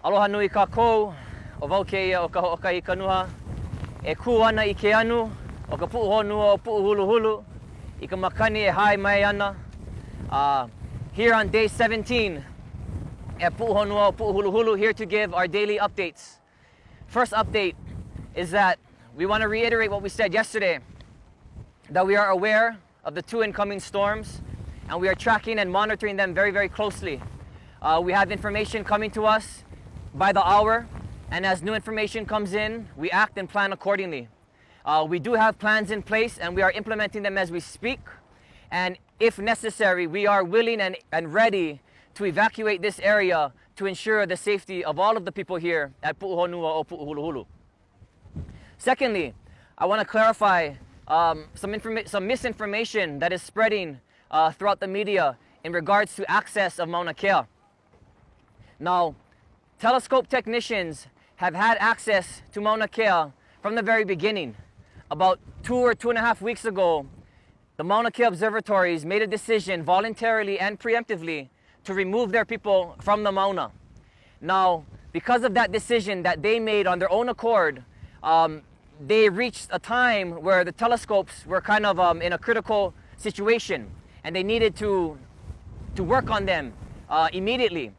Aloha nui kākou, o wau ke ia o Kahoʻokahi Kanuha. E kū ana I ke anu, o ka Puʻuhonua o Puʻuhuluhulu, I ka makani e hae mai ana. Here on day 17 at Puʻuhonua o Puʻuhuluhulu, here to give our daily updates. First update is that we want to reiterate what we said yesterday, that we are aware of the 2 incoming storms, and we are tracking and monitoring them very, very closely. We have information coming to us by the hour, and as new information comes in, we act and plan accordingly. We do have plans in place, and we are implementing them as we speak. And if necessary, we are willing and ready to evacuate this area to ensure the safety of all of the people here at Puʻuhonua o Puʻuhuluhulu. Secondly, I want to clarify some misinformation that is spreading throughout the media in regards to access of Maunakea. Now, telescope technicians have had access to Maunakea from the very beginning. About 2 or 2.5 weeks ago, the Maunakea observatories made a decision voluntarily and preemptively to remove their people from the Mauna. Now, because of that decision that they made on their own accord, they reached a time where the telescopes were kind of in a critical situation, and they needed to work on them immediately.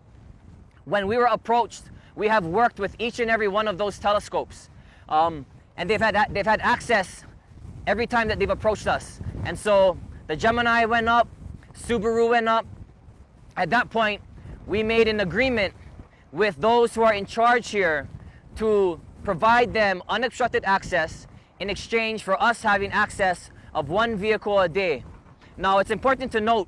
When we were approached, we have worked with each and every one of those telescopes, and they've had access every time that they've approached us. And so the Gemini went up, Subaru went up. At that point, we made an agreement with those who are in charge here to provide them unobstructed access in exchange for us having access of 1 vehicle a day. Now, it's important to note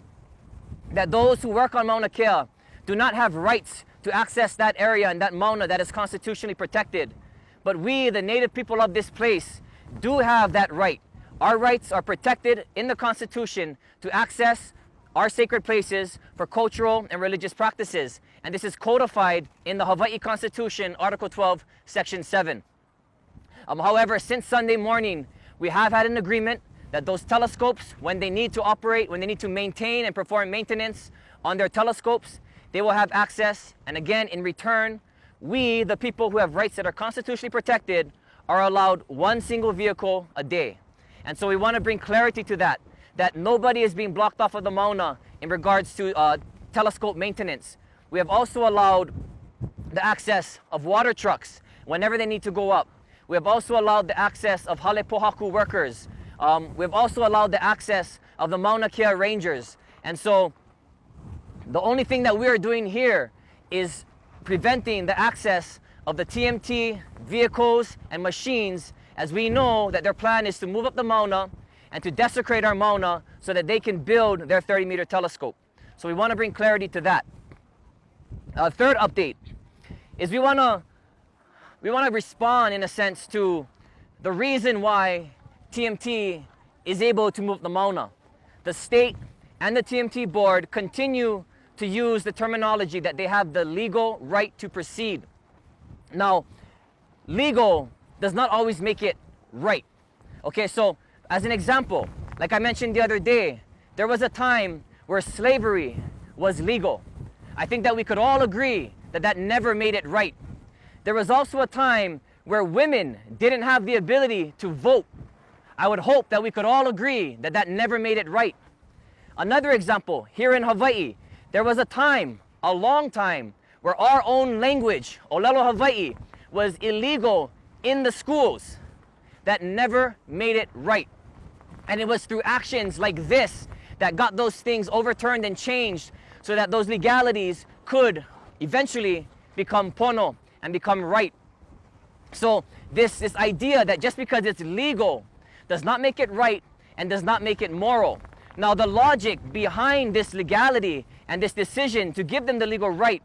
that those who work on Maunakea do not have rights to access that area and that Mauna that is constitutionally protected. But we, the native people of this place, do have that right. Our rights are protected in the Constitution to access our sacred places for cultural and religious practices. And this is codified in the Hawaiʻi Constitution, Article 12, Section 7. However, since Sunday morning, we have had an agreement that those telescopes, when they need to operate, when they need to maintain and perform maintenance on their telescopes, they will have access. And again, in return, we, the people who have rights that are constitutionally protected, are allowed 1 single vehicle a day. And so we want to bring clarity to that nobody is being blocked off of the Mauna in regards to telescope maintenance. We have also allowed the access of water trucks whenever they need to go up. We have also allowed the access of Hale Pōhaku workers. We have also allowed the access of the Maunakea Rangers. And so the only thing that we are doing here is preventing the access of the TMT vehicles and machines, as we know that their plan is to move up the Mauna and to desecrate our Mauna so that they can build their 30-meter telescope. So we want to bring clarity to that. Third update is we want to respond in a sense to the reason why TMT is able to move the Mauna. The state and the TMT board continue to use the terminology that they have the legal right to proceed. Now, legal does not always make it right. Okay, so as an example, like I mentioned the other day, there was a time where slavery was legal. I think that we could all agree that that never made it right. There was also a time where women didn't have the ability to vote. I would hope that we could all agree that that never made it right. Another example, here in Hawaii, there was a time, a long time, where our own language, ʻōlelo Hawaiʻi, was illegal in the schools. That never made it right. And it was through actions like this that got those things overturned and changed so that those legalities could eventually become pono and become right. So this idea that just because it's legal does not make it right and does not make it moral. Now, the logic behind this legality and this decision to give them the legal right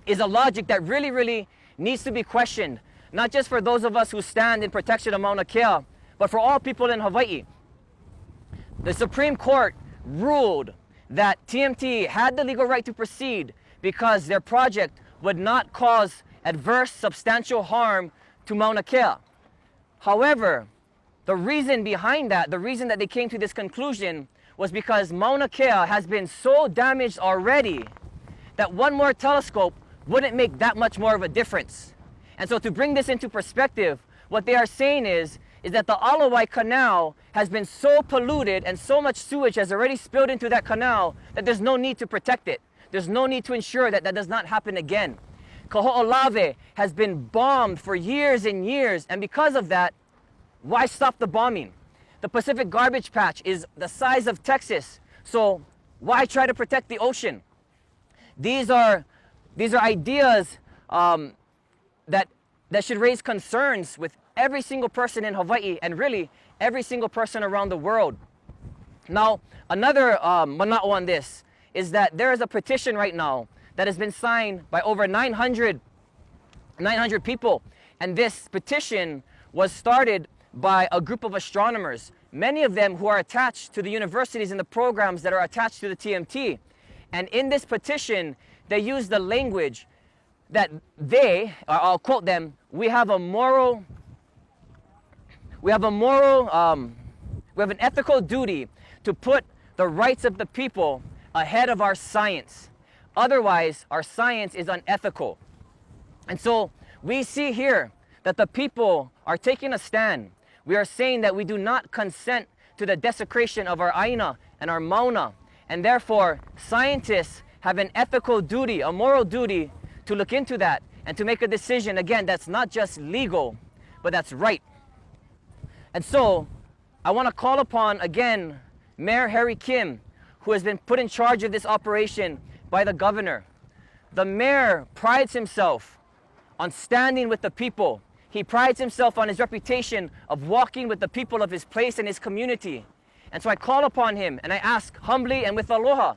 is a logic that really, really needs to be questioned, not just for those of us who stand in protection of Maunakea, but for all people in Hawaii. The Supreme Court ruled that TMT had the legal right to proceed because their project would not cause adverse substantial harm to Maunakea. However, the reason behind that, the reason that they came to this conclusion, was because Maunakea has been so damaged already that 1 more telescope wouldn't make that much more of a difference. And so to bring this into perspective, what they are saying is that the Alawai Canal has been so polluted and so much sewage has already spilled into that canal that there's no need to protect it. There's no need to ensure that that does not happen again. Kahoʻolawe has been bombed for years and years, and because of that, why stop the bombing? The Pacific Garbage Patch is the size of Texas, so why try to protect the ocean? These are ideas that should raise concerns with every single person in Hawaii and really every single person around the world. Now, another mana'o on this is that there is a petition right now that has been signed by over 900 people. And this petition was started by a group of astronomers, many of them who are attached to the universities and the programs that are attached to the TMT. And in this petition, they use the language that I'll quote them, we have an ethical duty to put the rights of the people ahead of our science. Otherwise, our science is unethical. And so we see here that the people are taking a stand. We are saying that we do not consent to the desecration of our aina and our mauna. And therefore, scientists have an ethical duty, a moral duty to look into that and to make a decision, again, that's not just legal, but that's right. And so I want to call upon, again, Mayor Harry Kim, who has been put in charge of this operation by the governor. The mayor prides himself on standing with the people. He prides himself on his reputation of walking with the people of his place and his community. And so I call upon him and I ask humbly and with aloha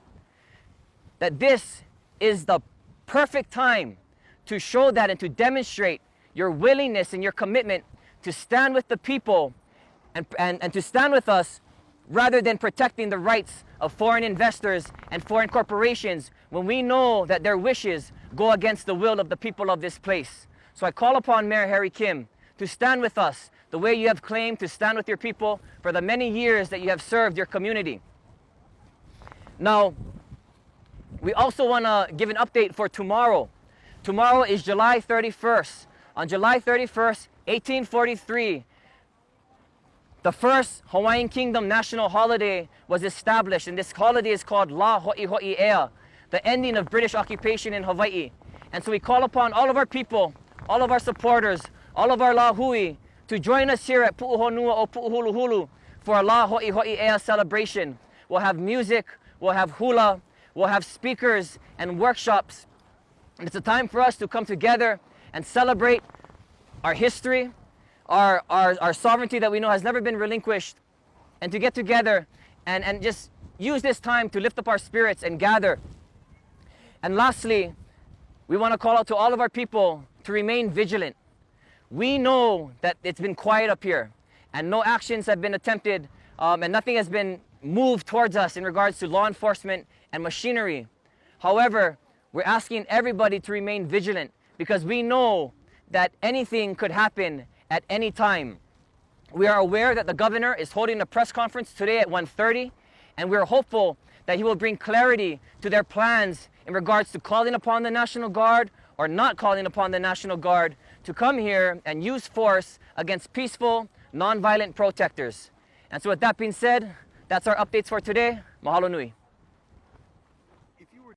that this is the perfect time to show that and to demonstrate your willingness and your commitment to stand with the people and to stand with us rather than protecting the rights of foreign investors and foreign corporations when we know that their wishes go against the will of the people of this place. So I call upon Mayor Harry Kim to stand with us the way you have claimed to stand with your people for the many years that you have served your community. Now, we also want to give an update for tomorrow. Tomorrow is July 31st. On July 31st, 1843, the first Hawaiian Kingdom national holiday was established, and this holiday is called Lā Hoʻihoʻi Ea, the ending of British occupation in Hawaii. And so we call upon all of our people, all of our supporters, all of our lāhui to join us here at Puʻuhonua o Puʻuhuluhulu for our Lā Hoʻihoʻi Ea celebration. We'll have music, we'll have hula, we'll have speakers and workshops. And it's a time for us to come together and celebrate our history, our sovereignty that we know has never been relinquished, and to get together and just use this time to lift up our spirits and gather. And lastly, we want to call out to all of our people to remain vigilant. We know that it's been quiet up here and no actions have been attempted and nothing has been moved towards us in regards to law enforcement and machinery. However, we're asking everybody to remain vigilant because we know that anything could happen at any time. We are aware that the governor is holding a press conference today at 1:30, and we are hopeful that he will bring clarity to their plans in regards to calling upon the National Guard or not calling upon the National Guard to come here and use force against peaceful, non-violent protesters. And so with that being said, that's our updates for today. Mahalo nui.